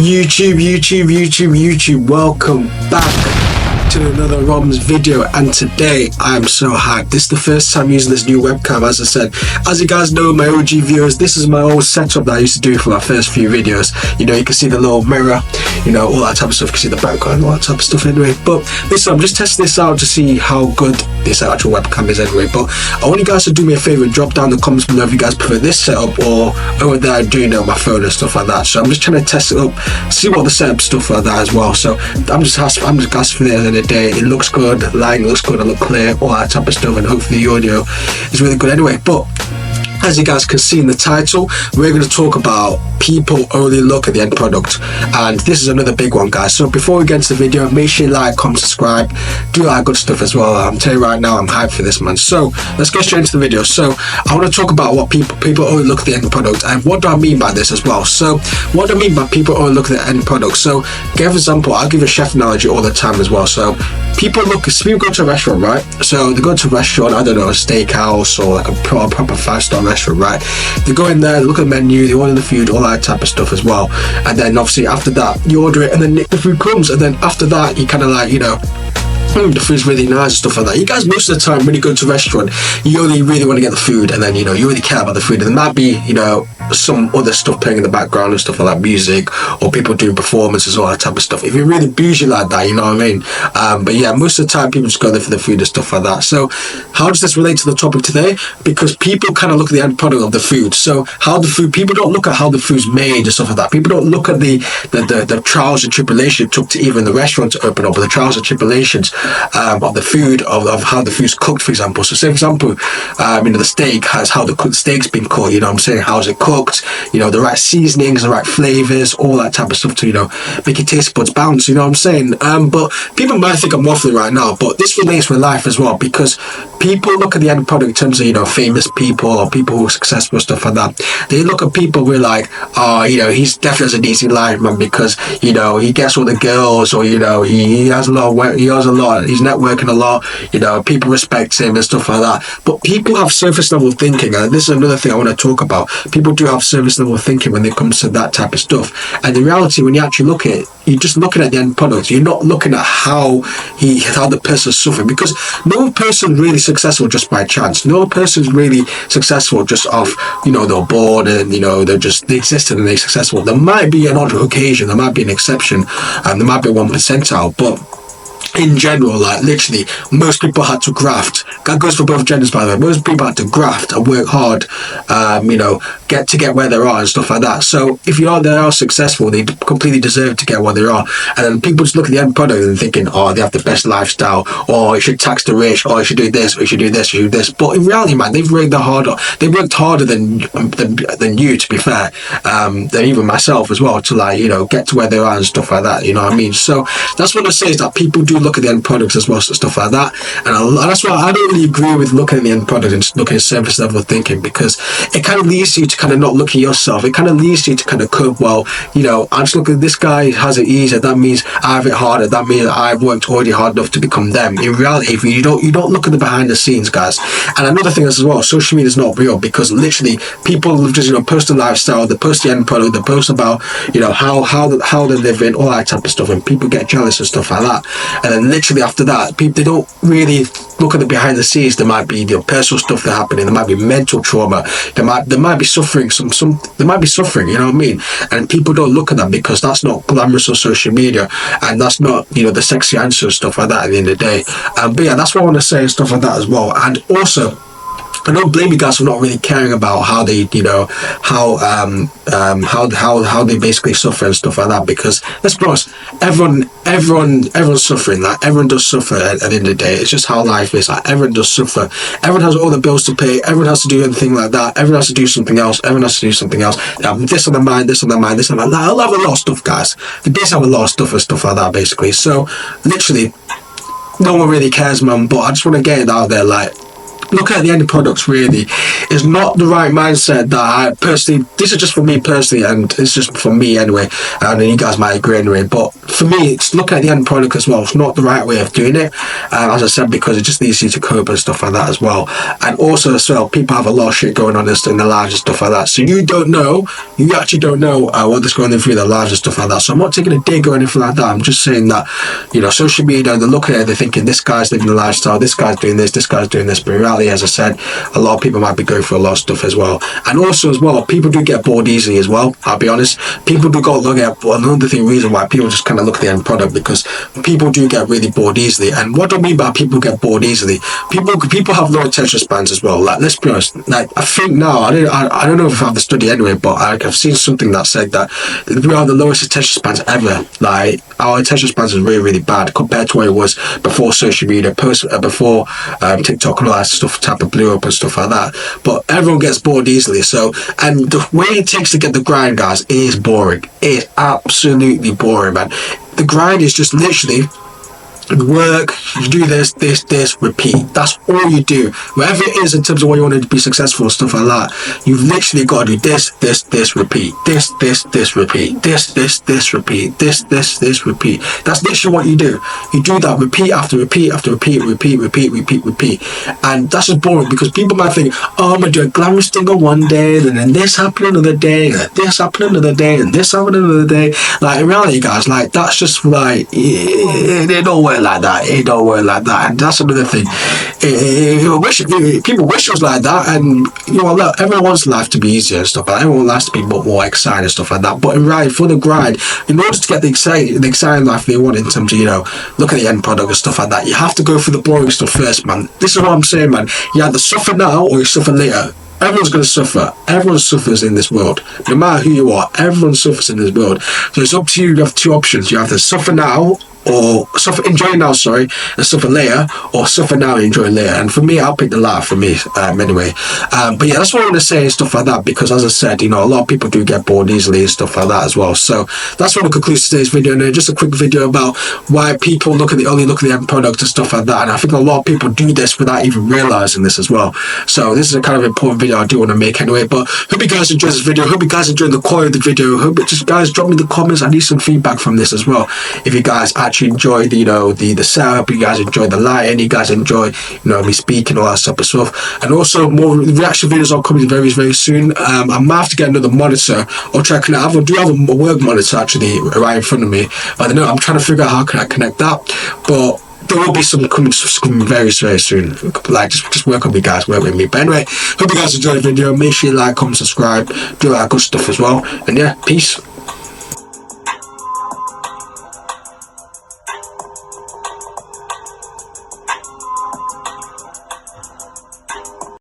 YouTube, welcome back to another Rom's video, and today I'm so hyped. This is the first time using this new webcam. As I said, as you guys know, my OG viewers, this is my old setup that I used to do for my first few videos. You know, you can see the little mirror, you know, all that type of stuff. You can see the background, all that type of stuff anyway. But listen, I'm just testing this out to see how good this actual webcam is anyway. But I want you guys to do me a favor and drop down the comments below if you guys prefer this setup or over there doing it on my phone and stuff like that. So I'm just trying to test it up, see what the setup stuff like that as well. So I'm just asking for the end of the day. It looks good, the lighting looks good, I look clear, all that type of stuff, and hopefully the audio is really good anyway. But as you guys can see in the title, we're going to talk about people only look at the end product, and this is another big one, guys. So before we get into the video, make sure you like, comment, subscribe, do all that good stuff as well. I'm telling you right now, I'm hyped for this, man. So let's get straight into the video. So I want to talk about what people only look at the end product, and what do I mean by this as well. So what do I mean by people only look at the end product? So give an example, I'll give a chef analogy all the time as well. So people go to a restaurant, right? So they go to a restaurant, I don't know, a steakhouse or like a proper 5-star restaurant, right? They go in there, look at the menu, they order the food, all that type of stuff as well. And then obviously after that, you order it, and then the food comes, and then after that, you kind of like, you know, the food's really nice and stuff like that. You guys, most of the time when you go to a restaurant, you only really want to get the food, and then, you know, you really care about the food, and there might be, you know, some other stuff playing in the background and stuff like that, music, or people doing performances, all that type of stuff. If you're really bougie like that, you know what I mean? But yeah, most of the time people just go there for the food and stuff like that. So how does this relate to the topic today? Because people kind of look at the end product of the food. So how the food, people don't look at how the food's made and stuff like that. People don't look at the trials and tribulations it took to even the restaurant to open up, or the trials and tribulations of the food, of how the food's cooked, for example. So say, for example, you know, the steak has how the steak's been cooked, you know what I'm saying? How's it cooked? You know, the right seasonings, the right flavors, all that type of stuff to, you know, make your taste buds bounce, you know what I'm saying? But people might think I'm waffling right now, but this relates with life as well, because people look at the end product in terms of, you know, famous people or people who are successful, stuff like that. They look at people who are like, oh, you know, he's definitely has a decent life, man, because, you know, he gets all the girls, or, you know, he has a lot of work, he's networking a lot, you know, people respect him and stuff like that. But people have surface level thinking, and this is another thing I want to talk about. People do have surface level thinking when it comes to that type of stuff, and in reality, when you actually look at it, you're just looking at the end product. You're not looking at how the person's suffering, because no person really successful just by chance. No person's really successful just off, you know, they're bored and, you know, they existed and they're successful. There might be an odd occasion, there might be an exception, and there might be 1 percentile, but in general, like literally, most people had to graft. That goes for both genders, by the way. Most people had to graft and work hard, you know, get where they are and stuff like that. So if they are successful, they completely deserve to get where they are. And then people just look at the end product and thinking, oh, they have the best lifestyle, or you should tax the rich, or you should do this, or you should do this, or you should do this. But in reality, man, they've worked harder. They worked harder than you, to be fair, than even myself as well, to, like, you know, get to where they are and stuff like that. You know what I mean? So that's what I say, is that people do look at the end products as well, stuff like that, and that's why I don't really agree with looking at the end product and just looking at surface level thinking, because it kind of leads you to kind of not look at yourself. It kind of leads you to kind of cope, well, you know, I just look at this guy has it easier, that means I have it harder, that means I've worked already hard enough to become them. In reality, if you don't look at the behind the scenes, guys. And another thing is as well, social media is not real, because literally people just, you know, post the lifestyle, they post the end product, they post about, you know, how they're living, all that type of stuff, and people get jealous and stuff like that. And then literally after that, people, they don't really look at the behind the scenes. There might be, you know, personal stuff that happening, there might be mental trauma, there might be suffering, there might be suffering, you know what I mean? And people don't look at that, because that's not glamorous on social media, and that's not, you know, the sexy answer and stuff like that at the end of the day. But yeah, that's what I want to say and stuff like that as well. And also, I don't blame you guys for not really caring about how they, you know, how they basically suffer and stuff like that, because let's be honest, everyone's suffering. Like, everyone does suffer at the end of the day. It's just how life is. Like, everyone does suffer. Everyone has all the bills to pay. Everyone has to do anything like that. Everyone has to do something else. Everyone has to do something else. This on their mind, this on their mind, this on their mind. I'll have a lot of stuff, guys. They just have a lot of stuff and stuff like that, basically. So literally, no one really cares, man. But I just want to get it out there, like, look at the end products, really. is not the right mindset that I personally, this is just for me personally, and it's just for me anyway, and you guys might agree anyway, but for me, it's looking at the end product as well. It's not the right way of doing it, as I said, because it just needs you to cope and stuff like that as well. And also as well, people have a lot of shit going on in their lives and stuff like that, so you actually don't know what is going on through their lives and stuff like that. So I'm not taking a dig or anything like that. I'm just saying that, you know, social media, they're looking at it, they're thinking this guy's living a lifestyle, this guy's doing this guy's doing this, but in reality, as I said, a lot of people might be going through a lot of stuff as well. And also as well, people do get bored easily as well, I'll be honest. People do go look at another reason why people just kind of look at the end product, because people do get really bored easily. And what do I mean by people get bored easily? People have low attention spans as well. Like, let's be honest, like, I think now, I don't know if I have the study anyway, but I've seen something that said that we are the lowest attention spans ever. Like, our attention spans is really, really bad compared to what it was before social media, before TikTok and all that stuff type of blew up and stuff like that. But everyone gets bored easily. So, and the way it takes to get the grind, guys, it is boring. It is absolutely boring, man. The grind is just literally work, you do this, repeat. That's all you do. Whatever it is in terms of what you want to be successful and stuff like that, you've literally got to do this, repeat. This, repeat. This, repeat. This, repeat. That's literally what you do. You do that repeat after repeat after repeat. And that's just boring, because people might think, oh, I'm going to do a glamorous thing on one day, and then this happened another day, and this happened another day, and this happened another day. Like, in reality, guys, like, that's just like, it don't work like that. It don't work like that. And that's another thing. People wish it was like that, and you know, look, everyone wants life to be easier and stuff like that. Everyone wants to be more exciting and stuff like that. But right, for the grind, in order to get the exciting life they want in terms of, you know, look at the end product and stuff like that, you have to go through the boring stuff first, man. This is what I'm saying, man. You either suffer now or you suffer later. Everyone's going to suffer. Everyone suffers in this world. No matter who you are, everyone suffers in this world. So it's up to you. You have two options. You have to suffer now, or enjoy now, and suffer later, or suffer now and enjoy later. And for me, I'll pick the latter for me, anyway. But yeah, that's what I want to say and stuff like that, because as I said, you know, a lot of people do get bored easily and stuff like that as well. So that's what concludes today's video. And just a quick video about why people only look at the end product and stuff like that. And I think a lot of people do this without even realizing this as well. So this is a kind of important video I do want to make anyway. But hope you guys enjoyed this video. Hope you guys enjoyed the quality of the video. Hope it just, guys, drop me the comments. I need some feedback from this as well. If you guys actually enjoyed, you know, the setup, you guys enjoy the lighting, you guys enjoy, you know, me speaking, all that type of stuff. And also more reaction videos are coming very, very soon. I might have to get another monitor or try to connect. I do have a work monitor actually right in front of me, but I don't know, I'm trying to figure out how can I connect that. But there will be some coming very, very soon. Like, just work on me, guys, work with me. But anyway, hope you guys enjoyed the video. Make sure you like, comment, subscribe, do all that good stuff as well. And yeah, peace.